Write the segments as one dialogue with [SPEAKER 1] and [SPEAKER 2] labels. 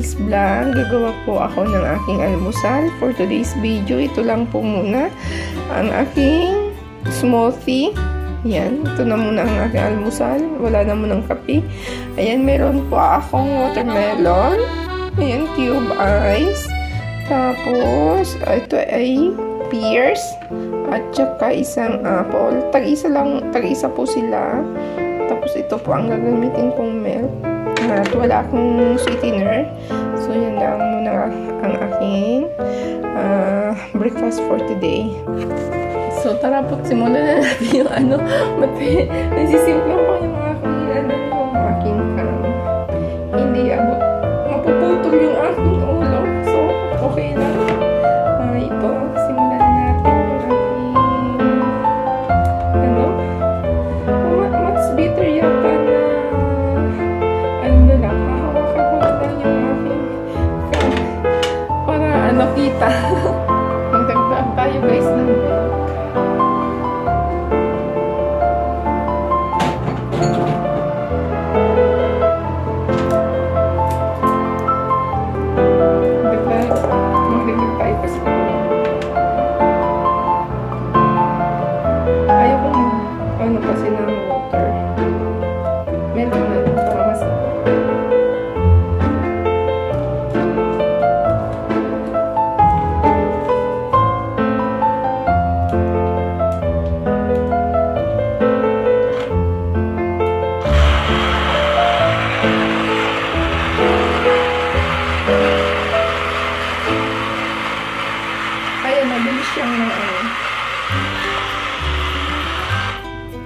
[SPEAKER 1] today's vlog, gagawa po ako ng aking almusal. For today's video, ito lang po muna ang aking smoothie. Ayan, ito na muna ang aking almusal. Wala na munang kape. Ayan, meron po akong watermelon. Ayan, cube ice. Tapos, ito ay pears. At saka isang apple. Tag-isa po sila. Tapos ito po ang gagamitin kong milk. At wala akong sweetener. So, yan lang muna ang aking breakfast for today. So, tara po, simulan na natin yung nagsisimplang ko yung aking hindi abot. Mapuputol yung aking ulo. So, okay lang. Ito, simulan na natin yung aking much bitter yata na lang, hahawakan ko lang yung aking para kita. Magdagdag tayo guys ng milk.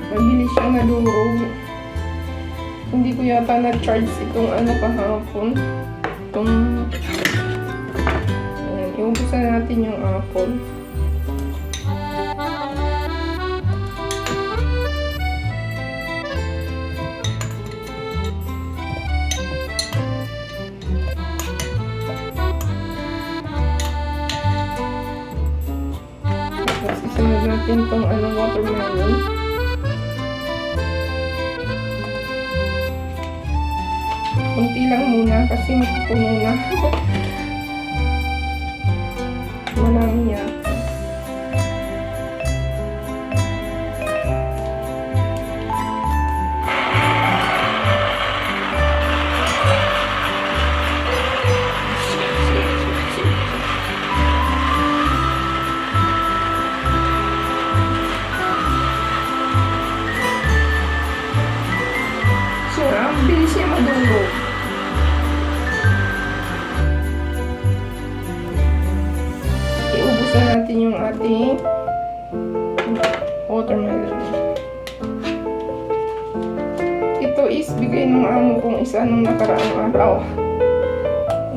[SPEAKER 1] Mabilis siyang nadurog. Hindi ko yata na-charge itong kahapon. Ayan, iubusan natin yung apple. Tapos isunod natin itong watermelon. Kunti lang muna kasi mapupuno na. Marami yan. So, ang bilis niya madulog. Iubusan natin yung ating watermelon. Ito is bigay ng amo kong isa nung nakaraang araw.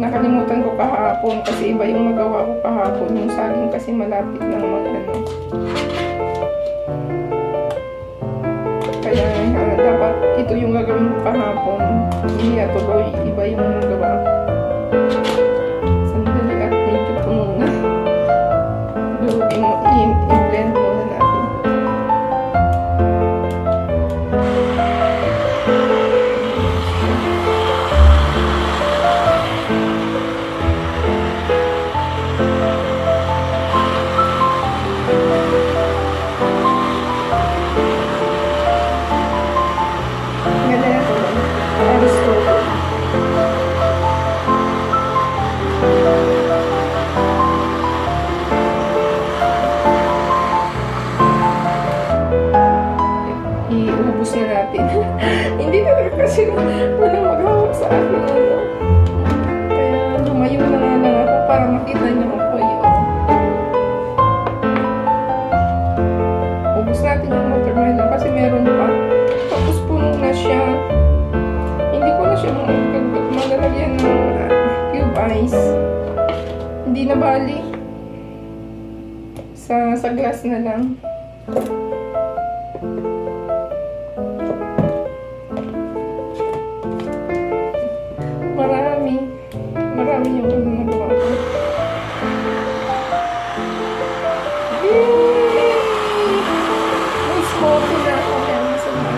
[SPEAKER 1] Nakalimutan ko kahapon kasi iba yung magawa ko kahapon. Yung saging kasi malapit ng Kaya dapat ito yung gagawin ko kahapon. Hindi na tuloy. Iba yung nagawa ko. Sandali at medyo puno na. I-blend muna natin. Ganda na ito. Tapos ito. Iubos na natin. Hindi talaga kasi walang maghawak sa akin. Kaya lumayo na nga lang ako para makita niyo ako yun. Ubos natin yung watermelon kasi meron pa. Tapos puno na siya. Hindi ko na siya malalagyan ng cube ice. Hindi na bali. Sa glass na lang. Marami yung nagawa ko. May smoothie na ako kaya masama.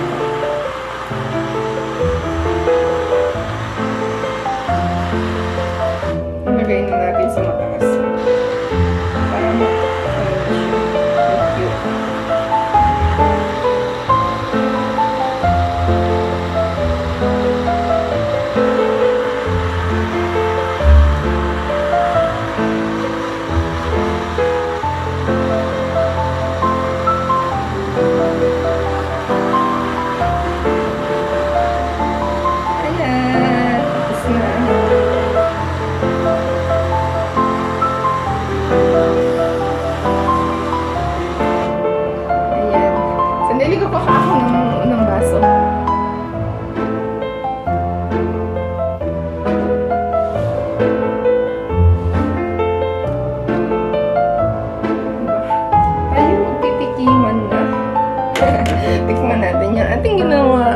[SPEAKER 1] ng baso. Tayo magtitikiman na. Tikman natin yung ating ginawa.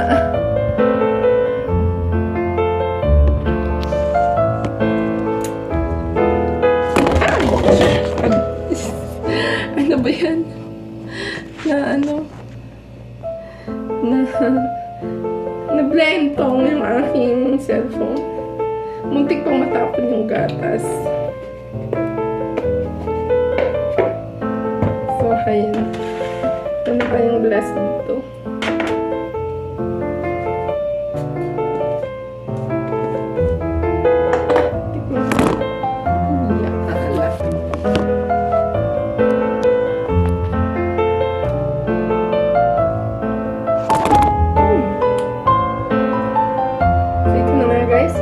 [SPEAKER 1] Ano ba yan? Na-blentong yung aking cellphone. Muntik pang matapon yung gatas. So, ayan. Ano tayong glass dito? Tikman ko. Yakala. So, ito na nga guys.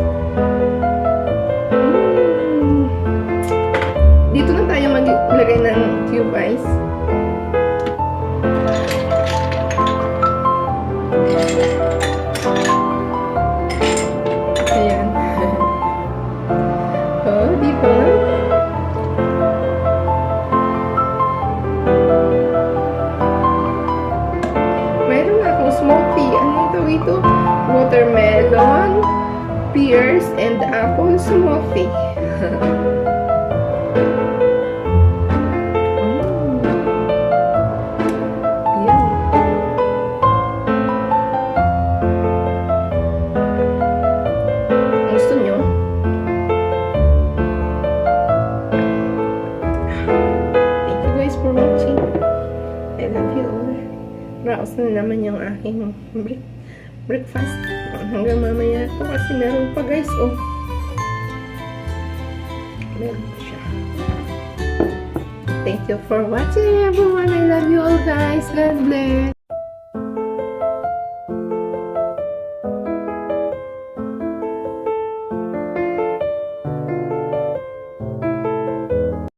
[SPEAKER 1] Dito na tayo maglagay ng cube ice. Ayan. Oh, di ba? Mayroon akong smoothie. Anong tawag ito? Watermelon, pears, and apple smoothie. Gusto nyo? Thank you guys for watching. I love you all. Raos na naman yung aking breakfast. Hanggang mamaya to kasi meron pa guys. Oh. Meron pa siya. Thank you for watching everyone. I love you all guys. God bless.